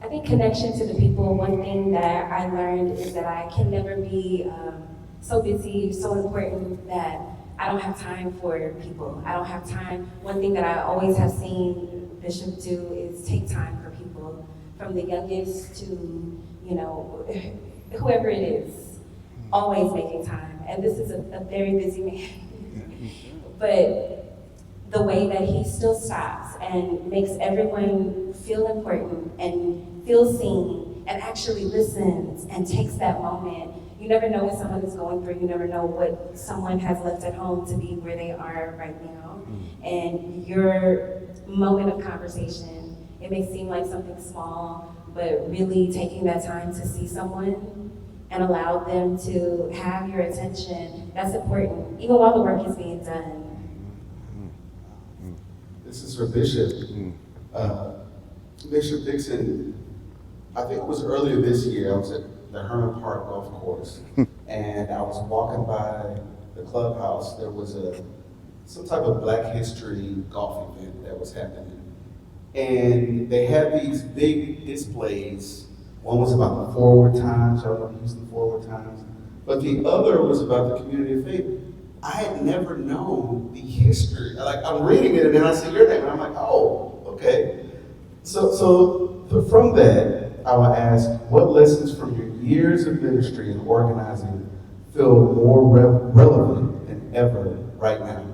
I think connection to the people, one thing that I learned is that I can never be so busy, so important that I don't have time for people. I don't have time. One thing that I always have seen Bishop do is take time for people, from the youngest to, whoever it is, always making time. And this is a very busy man. But the way that he still stops and makes everyone feel important and feel seen and actually listens and takes that moment. You never know what someone is going through. You never know what someone has left at home to be where they are right now. And your moment of conversation, it may seem like something small, but really taking that time to see someone and allow them to have your attention, that's important, even while the work is being done. This is for Bishop. Bishop Dixon, I think it was earlier this year, I was at the Herman Park Golf Course, and I was walking by the clubhouse. There was some type of Black History golf event that was happening. And they had these big displays. One was about the forward times, y'all know Houston forward times, but the other was about the community of faith. I had never known the history. Like, I'm reading it and then I see your name and I'm like, oh, okay. So from that, I will ask, what lessons from your years of ministry and organizing feel more relevant than ever right now?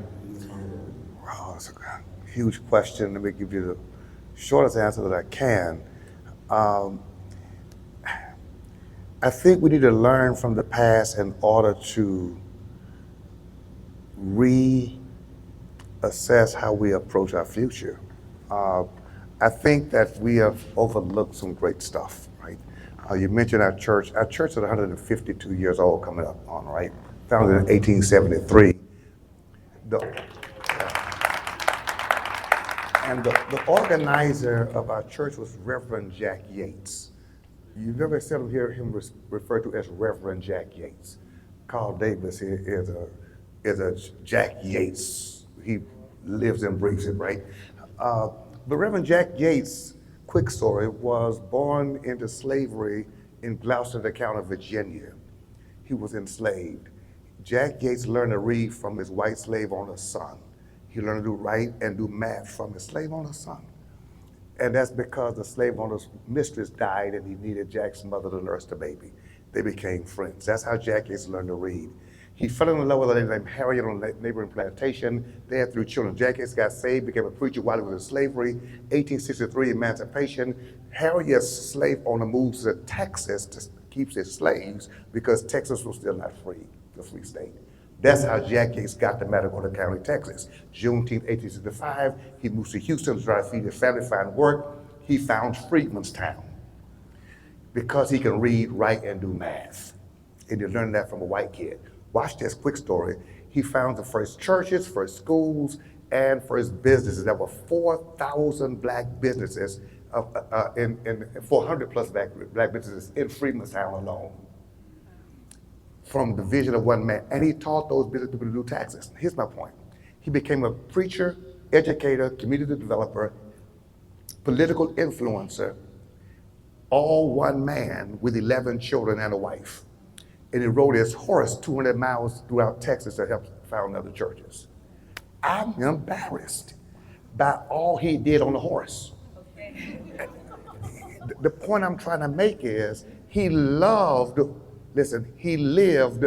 Wow, that's a huge question. Let me give you the shortest answer that I can. I think we need to learn from the past in order to reassess how we approach our future. I think that we have overlooked some great stuff, right? You mentioned our church. Our church is 152 years old coming up on, right? Founded in 1873. And the organizer of our church was Reverend Jack Yates. You've never hear him referred to as Reverend Jack Yates. Carl Davis is a Jack Yates. He lives and breathes it, right? But Reverend Jack Yates, quick story, was born into slavery in Gloucester County, Virginia. He was enslaved. Jack Yates learned to read from his white slave owner's son. He learned to write and do math from his slave owner's son. And that's because the slave owner's mistress died and he needed Jack's mother to nurse the baby. They became friends. That's how Jack Yates learned to read. He fell in love with a lady named Harriet on a neighboring plantation. They had 3 children. Jack Yates got saved, became a preacher while he was in slavery. 1863, emancipation. Harriet's slave owner moves to Texas to keep his slaves because Texas was still not free, the free state. That's how Jack Yates got to Matagorda County, Texas. Juneteenth, 1865, he moves to Houston to try to feed his family, find work. He found Freedmanstown because he can read, write, and do math. And he learned that from a white kid. Watch this quick story. He found the first churches, first schools, and first businesses. There were 4,000 black businesses, and 400 plus black businesses in Freedmanstown alone, from the vision of one man. And he taught those business people to do taxes. Here's my point. He became a preacher, educator, community developer, political influencer, all one man with 11 children and a wife. And he rode his horse 200 miles throughout Texas to help found other churches. I'm embarrassed by all he did on the horse. Okay. The point I'm trying to make is he lived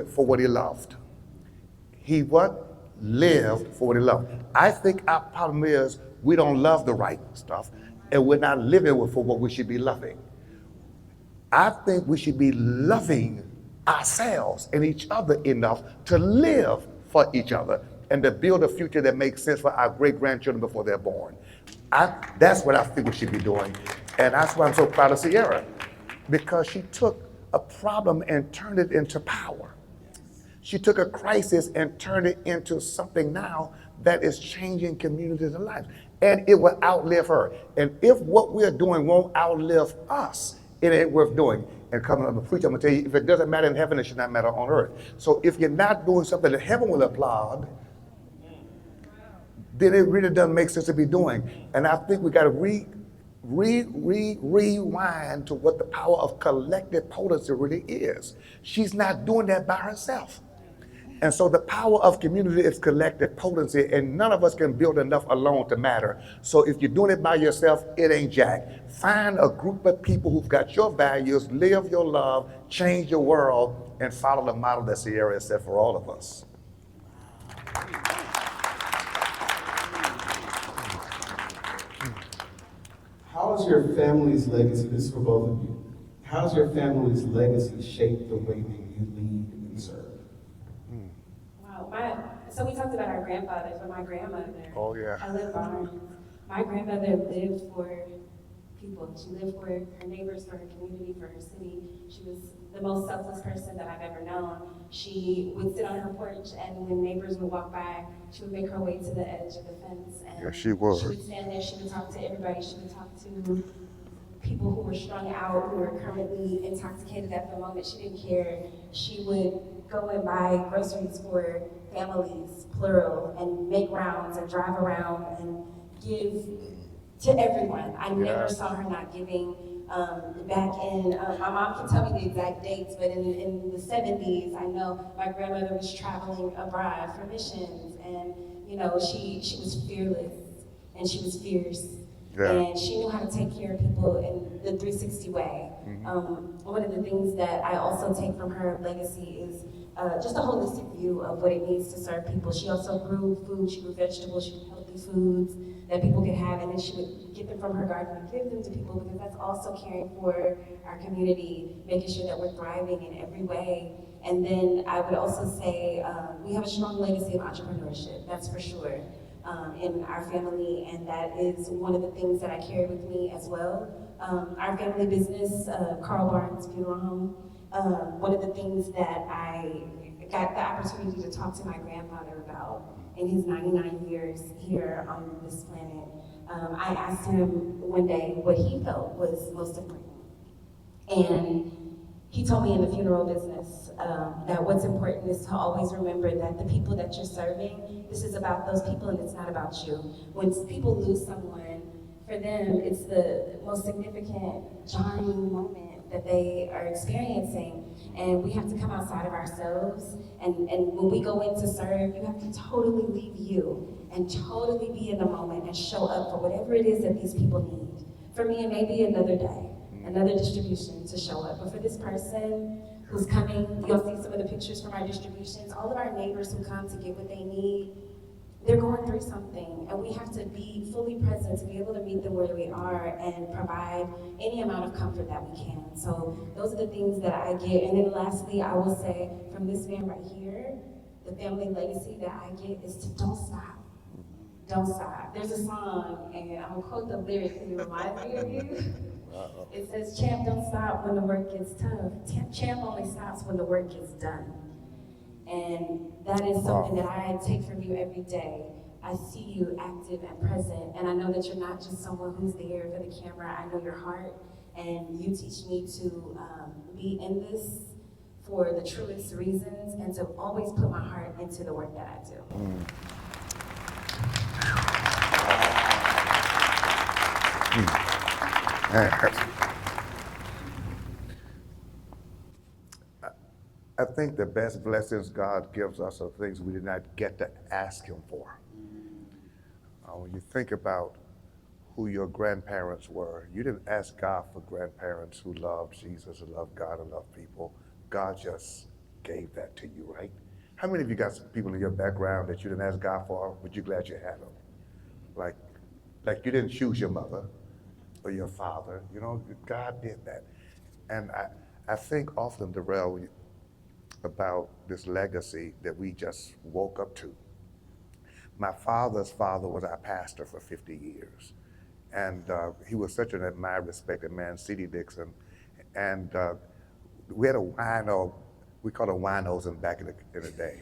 for what he loved. He what? Lived for what he loved. I think our problem is we don't love the right stuff and we're not living for what we should be loving. I think we should be loving ourselves and each other enough to live for each other and to build a future that makes sense for our great-grandchildren before they're born. That's what I think we should be doing. And that's why I'm so proud of Sierra, because she took a problem and turned it into power. She took a crisis and turned it into something now that is changing communities and lives. And it will outlive her. And if what we're doing won't outlive us, it ain't worth doing. And coming up a preacher, I'm gonna tell you, if it doesn't matter in heaven, it should not matter on earth. So if you're not doing something that heaven will applaud, then it really doesn't make sense to be doing. And I think we gotta rewind to what the power of collective potency really is. She's not doing that by herself. And so the power of community is collective potency, and none of us can build enough alone to matter. So if you're doing it by yourself, it ain't jack. Find a group of people who've got your values, live your love, change your world, and follow the model that Sierra has set for all of us. How has your family's legacy, this is for both of you, how has your family's legacy shaped the way that you lead and serve? Wow, so we talked about our grandfathers, but my grandmother, Oh, yeah. I live Barnes. My grandmother lived for people. She lived for her neighbors, for her community, for her city. She was the most selfless person that I've ever known. She would sit on her porch, and when neighbors would walk by, she would make her way to the edge of the fence. And Yeah, she would. She would stand there, she would talk to everybody, she would talk to people who were strung out, who were currently intoxicated at the moment. She didn't care. She would go and buy groceries for families, plural, and make rounds and drive around and give to everyone. I never saw her not giving. Back in, my mom can tell me the exact dates, but in the 70s, I know my grandmother was traveling abroad for missions, and she was fearless and she was fierce. Yeah. And she knew how to take care of people in the 360 way. One of the things that I also take from her legacy is just a holistic view of what it means to serve people. She also grew food, she grew vegetables, she grew healthy foods that people could have, and then she would get them from her garden and give them to people, because that's also caring for our community, making sure that we're thriving in every way. And then I would also say we have a strong legacy of entrepreneurship, that's for sure. In our family, and that is one of the things that I carry with me as well. Our family business, Carl Barnes Funeral Home, one of the things that I got the opportunity to talk to my grandfather about in his 99 years here on this planet. I asked him one day what he felt was most important. And he told me in the funeral business that what's important is to always remember that the people that you're serving, this is about those people and it's not about you. When people lose someone, for them, it's the most significant, jarring moment that they are experiencing. And we have to come outside of ourselves. And when we go in to serve, you have to totally leave you and totally be in the moment and show up for whatever it is that these people need. For me, it may be another day, another distribution to show up. But for this person who's coming, you'll see some of the pictures from our distributions, all of our neighbors who come to get what they need, they're going through something, and we have to be fully present to be able to meet them where we are and provide any amount of comfort that we can. So those are the things that I get. And then lastly, I will say from this man right here, the family legacy that I get is to don't stop. Don't stop. There's a song, and I'm gonna quote the lyrics because it reminds me of you. It says, "Champ, don't stop when the work gets tough. Champ only stops when the work gets done." And that is something that I take from you every day. I see you active and present, and I know that you're not just someone who's there for the camera. I know your heart, and you teach me to be in this for the truest reasons and to always put my heart into the work that I do. I think the best blessings God gives us are things we did not get to ask Him for. When you think about who your grandparents were, you didn't ask God for grandparents who loved Jesus, who loved God, and loved people. God just gave that to you, right? How many of you got some people in your background that you didn't ask God for, but you're glad you had them? Like you didn't choose your mother or your father, God did that. And I think often, Darrell, about this legacy that we just woke up to. My father's father was our pastor for 50 years. And he was such an admired, respected man, C.D. Dixon. And we had a wino, we called him winos back in the day.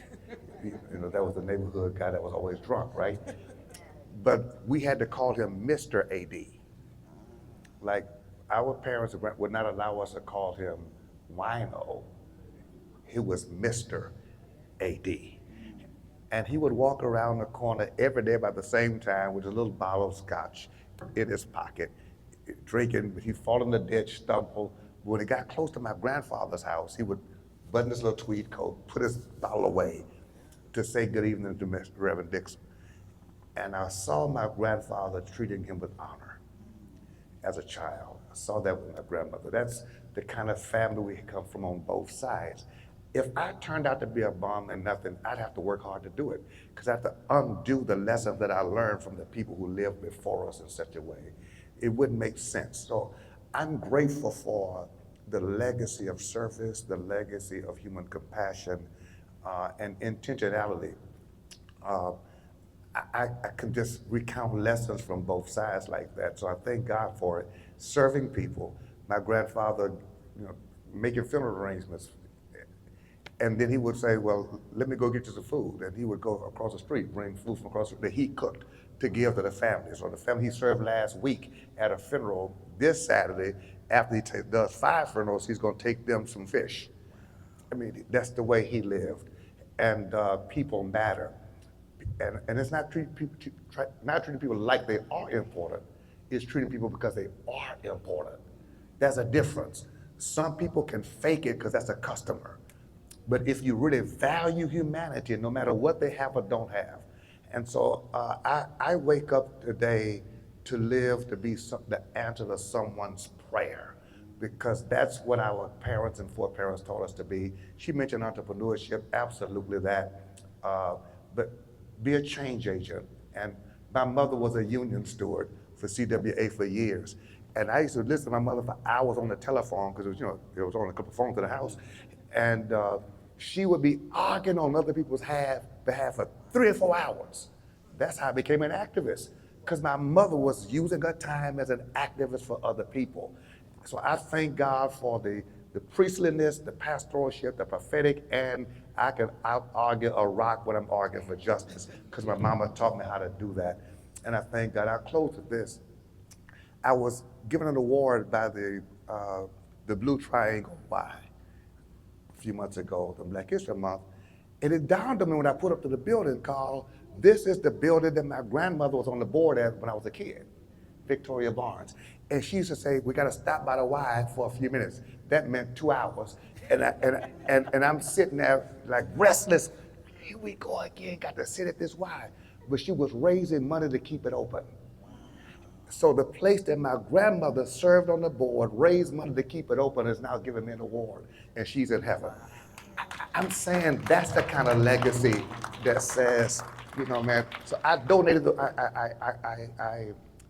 That was the neighborhood guy that was always drunk, right? But we had to call him Mr. A.D. Like, our parents would not allow us to call him wino. He was Mr. A.D. And he would walk around the corner every day about the same time with a little bottle of scotch in his pocket, drinking, but he'd fall in the ditch, stumble. When he got close to my grandfather's house, he would button his little tweed coat, put his bottle away to say good evening to Mr. Reverend Dixon. And I saw my grandfather treating him with honor as a child. I saw that with my grandmother. That's the kind of family we come from on both sides. If I turned out to be a bum and nothing, I'd have to work hard to do it, because I have to undo the lessons that I learned from the people who lived before us in such a way. It wouldn't make sense. So I'm grateful for the legacy of service, the legacy of human compassion, and intentionality. Uh, I can just recount lessons from both sides like that. So I thank God for it. Serving people, my grandfather, making funeral arrangements. And then he would say, well, let me go get you some food. And he would go across the street, bring food from across the street that he cooked to give to the family. So the family he served last week at a funeral this Saturday, after he does 5 funerals, he's gonna take them some fish. I mean, that's the way he lived. And people matter. And it's not treating people like they are important. It's treating people because they are important. There's a difference. Some people can fake it because that's a customer. But if you really value humanity, no matter what they have or don't have. And so I wake up today to live to be the answer to someone's prayer, because that's what our parents and foreparents taught us to be. She mentioned entrepreneurship, absolutely that. But be a change agent. And my mother was a union steward for CWA for years. And I used to listen to my mother for hours on the telephone, because there was only a couple of phones in the house. And she would be arguing on other people's behalf for 3 or 4 hours. That's how I became an activist, because my mother was using her time as an activist for other people. So I thank God for the priestliness, the pastoralship, the prophetic, and I can out-argue a rock when I'm arguing for justice, because my mama taught me how to do that. And I thank God. I'll close with this. I was given an award by the Blue Triangle Y a few months ago, the Black History Month, and it dawned on me when I put up to the building called, this is the building that my grandmother was on the board at when I was a kid, Victoria Barnes. And she used to say, we gotta stop by the Y for a few minutes. That meant 2 hours. And I'm sitting there like restless, here we go again, got to sit at this Y. But she was raising money to keep it open. So the place that my grandmother served on the board, raised money to keep it open, is now giving me an award, and she's in heaven. I'm saying that's the kind of legacy that says, man. So I donated.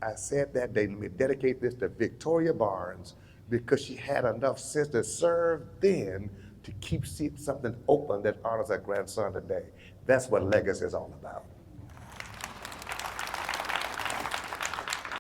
I said that day, let me dedicate this to Victoria Barnes, because she had enough sense to serve then to keep something open that honors her grandson today. That's what legacy is all about.